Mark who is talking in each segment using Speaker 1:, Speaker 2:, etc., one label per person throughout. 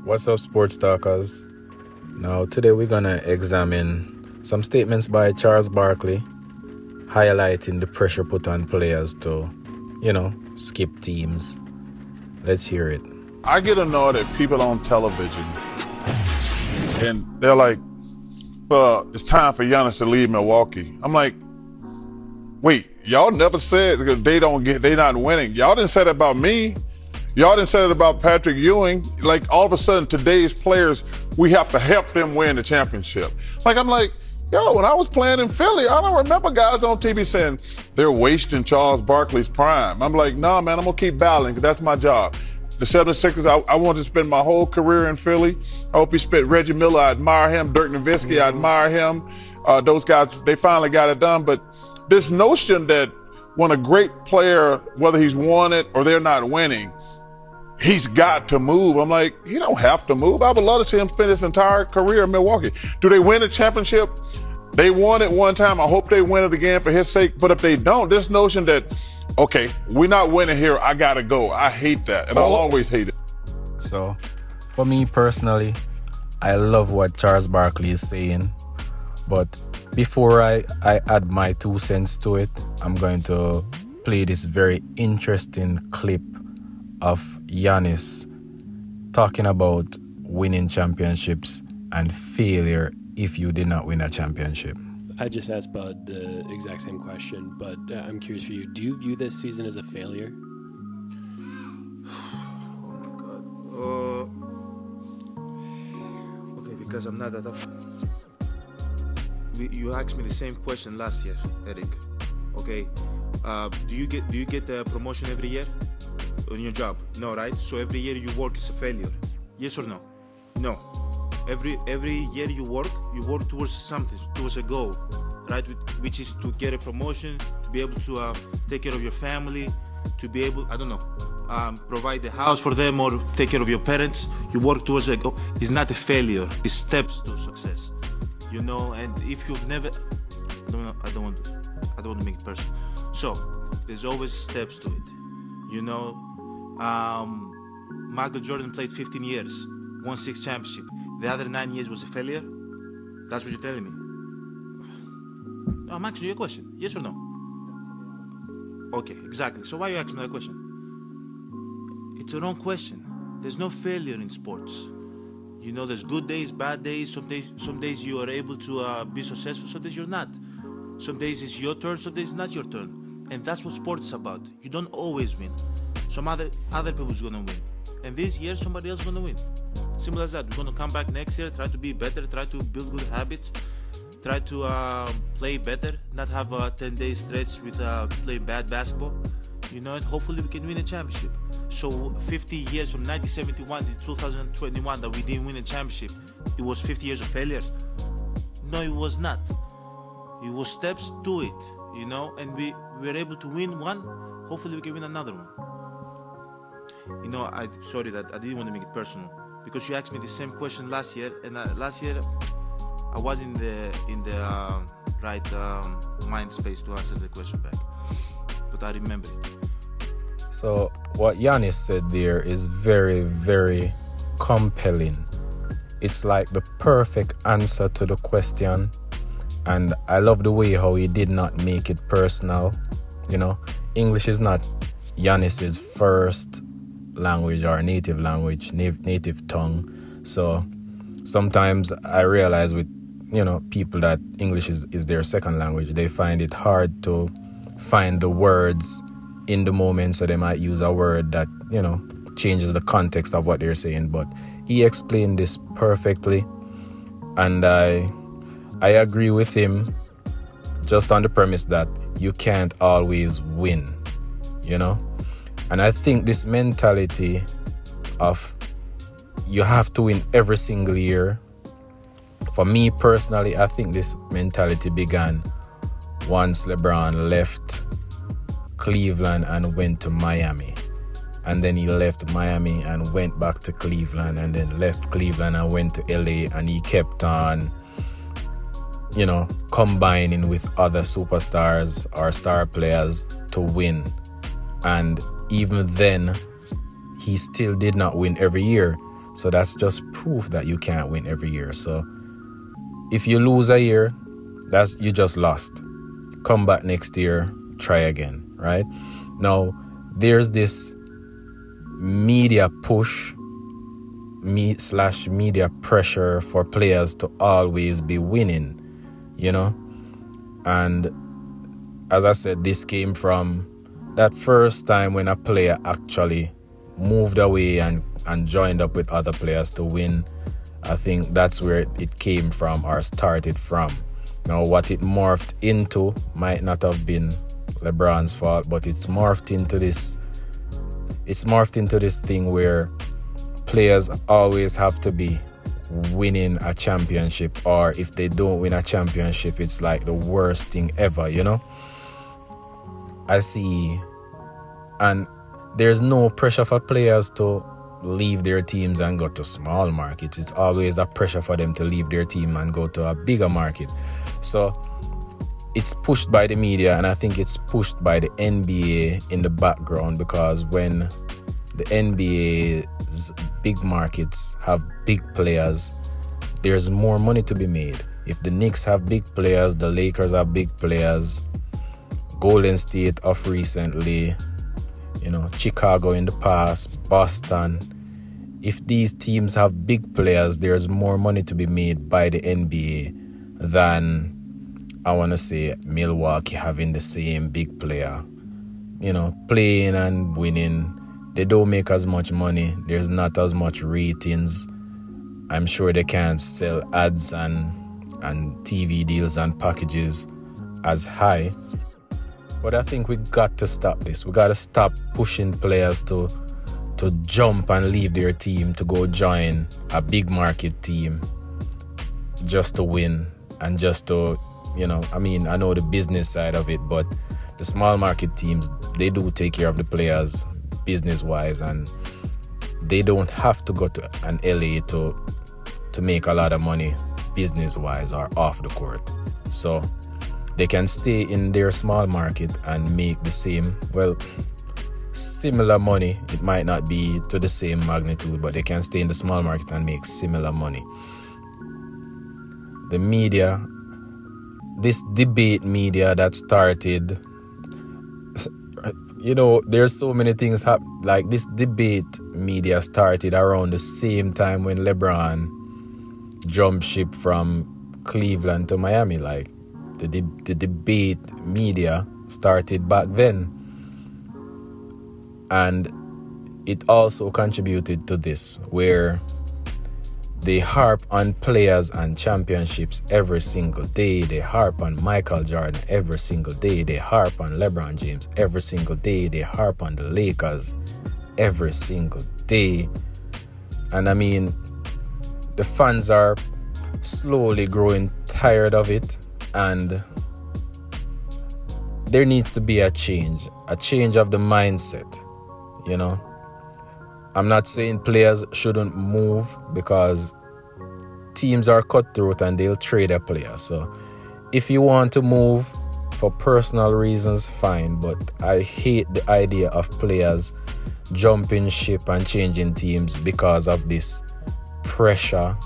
Speaker 1: What's up, sports talkers? Now, today we're gonna examine some statements by Charles Barkley, highlighting the pressure put on players to, skip teams. Let's hear it.
Speaker 2: I get annoyed at people on television, and they're like, "Well, it's time for Giannis to leave Milwaukee." I'm like, "Wait, y'all never said because they not winning. Y'all didn't say that about me. Y'all didn't say it about Patrick Ewing. Like all of a sudden, today's players, we have to help them win the championship." I'm like, yo, when I was playing in Philly, I don't remember guys on TV saying they're wasting Charles Barkley's prime. I'm like, nah, man, I'm gonna keep battling because that's my job. The 76ers, I wanted to spend my whole career in Philly. I hope he spent Reggie Miller. I admire him. Dirk Nowitzki, I admire him. Those guys, they finally got it done. But this notion that when a great player, whether he's won it or they're not winning, he's got to move. I'm like, he don't have to move. I would love to see him spend his entire career in Milwaukee. Do they win a championship? They won it one time. I hope they win it again for his sake. But if they don't, this notion that, okay, we're not winning here, I gotta go. I hate that, and I'll always hate it.
Speaker 1: So, for me personally, I love what Charles Barkley is saying. But before I add my 2 cents to it, I'm going to play this very interesting clip of Giannis talking about winning championships and failure if you did not win a championship.
Speaker 3: I just asked Bud the exact same question, but I'm curious for you. Do you view this season as a failure?
Speaker 4: Oh my God. Okay, because I'm not that up. You asked me the same question last year, Eric. Okay. Do you get the promotion every year on your job? No, right? So every year you work is a failure. Yes or no? No. Every year you work towards something, towards a goal, right? Which is to get a promotion, to be able to take care of your family, to be able, provide the house for them or take care of your parents. You work towards a goal. It's not a failure. It's steps to success, And if you've never, I don't want to make it personal. So there's always steps to it, Michael Jordan played 15 years, won 6 championships. The other 9 years was a failure? That's what you're telling me? No, I'm asking you a question. Yes or no? Okay, exactly. So why are you asking me that question? It's a wrong question. There's no failure in sports. There's good days, bad days. Some days you are able to be successful. Some days you're not. Some days it's your turn. Some days it's not your turn. And that's what sports is about. You don't always win. Some other people's gonna win. And this year somebody else is gonna win. Simple as that. We're going to come back next year, try to be better, try to build good habits, try to play better, not have a 10-day stretch with playing bad basketball, and hopefully we can win a championship. So 50 years from 1971 to 2021 that we didn't win a championship, it was 50 years of failure? No, it was not. It was steps to it, and we were able to win one, hopefully we can win another one. Sorry that I didn't want to make it personal, because you asked me the same question last year, and last year I was in the right mind space to answer the question back, but I remember it.
Speaker 1: So what Giannis said there is very, very compelling. It's like the perfect answer to the question, and I love the way how he did not make it personal. English is not Giannis's first language or native language, native tongue. So sometimes I realize with, people that English is their second language, they find it hard to find the words in the moment. So they might use a word that, changes the context of what they're saying. But he explained this perfectly. And I agree with him just on the premise that you can't always win, And I think this mentality of you have to win every single year, for me personally, I think this mentality began once LeBron left Cleveland and went to Miami. And then he left Miami and went back to Cleveland, and then left Cleveland and went to LA, and he kept on, combining with other superstars or star players to win. And even then, he still did not win every year. So that's just proof that you can't win every year. So if you lose a year, you just lost. Come back next year, try again, right? Now, there's this media push, media pressure for players to always be winning, And as I said, this came from that first time when a player actually moved away and joined up with other players to win. I think that's where it came from or started from. Now, what it morphed into might not have been LeBron's fault, but it's morphed into this thing where players always have to be winning a championship, or if they don't win a championship, it's like the worst thing ever, I see, and there's no pressure for players to leave their teams and go to small markets. It's always a pressure for them to leave their team and go to a bigger market. So it's pushed by the media, and I think it's pushed by the NBA in the background, because when the NBA's big markets have big players, there's more money to be made. If the Knicks have big players, the Lakers have big players, Golden State of recently, Chicago in the past, Boston. If these teams have big players, there's more money to be made by the NBA than, I want to say, Milwaukee having the same big player. Playing and winning. They don't make as much money. There's not as much ratings. I'm sure they can't sell ads and TV deals and packages as high. But I think we got to stop this. We got to stop pushing players to jump and leave their team to go join a big market team just to win and just to, I know the business side of it, but the small market teams, they do take care of the players business-wise, and they don't have to go to an LA to make a lot of money business-wise or off the court. So they can stay in their small market and make the same, similar money. It might not be to the same magnitude, but they can stay in the small market and make similar money. The media, this debate media that started, there's so many things like this debate media started around the same time when LeBron jumped ship from Cleveland to Miami. Like the debate media started back then, and it also contributed to this, where they harp on players and championships every single day. They harp on Michael Jordan every single day. They harp on LeBron James every single day. They harp on the Lakers every single day. And the fans are slowly growing tired of it, and there needs to be a change of the mindset, I'm not saying players shouldn't move, because teams are cutthroat and they'll trade a player. So if you want to move for personal reasons, fine, but I hate the idea of players jumping ship and changing teams because of this pressure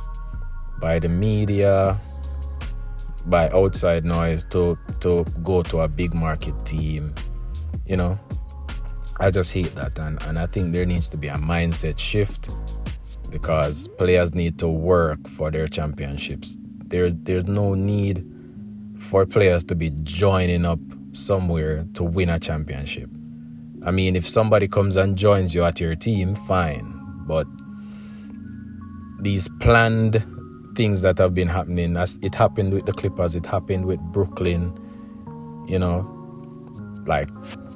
Speaker 1: by the media, by outside noise to go to a big market team. I just hate that, and I think there needs to be a mindset shift, because players need to work for their championships. There's no need for players to be joining up somewhere to win a championship. If somebody comes and joins you at your team, fine, but these planned things that have been happening, as it happened with the Clippers, it happened with Brooklyn, like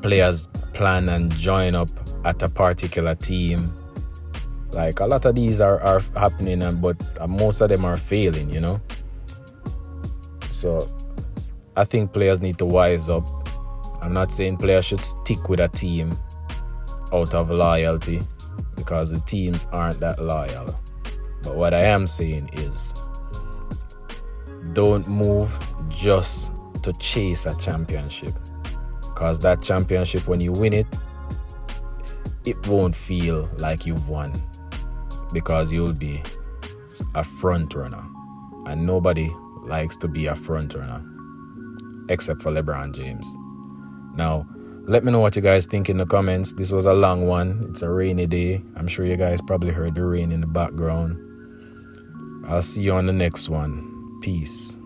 Speaker 1: players plan and join up at a particular team. Like a lot of these are happening, but most of them are failing, So I think players need to wise up. I'm not saying players should stick with a team out of loyalty, because the teams aren't that loyal. But what I am saying is, don't move just to chase a championship, because that championship, when you win it, it won't feel like you've won, because you'll be a front runner. And nobody likes to be a front runner except for LeBron James. Now, let me know what you guys think in the comments. This was a long one. It's a rainy day. I'm sure you guys probably heard the rain in the background. I'll see you on the next one. Peace.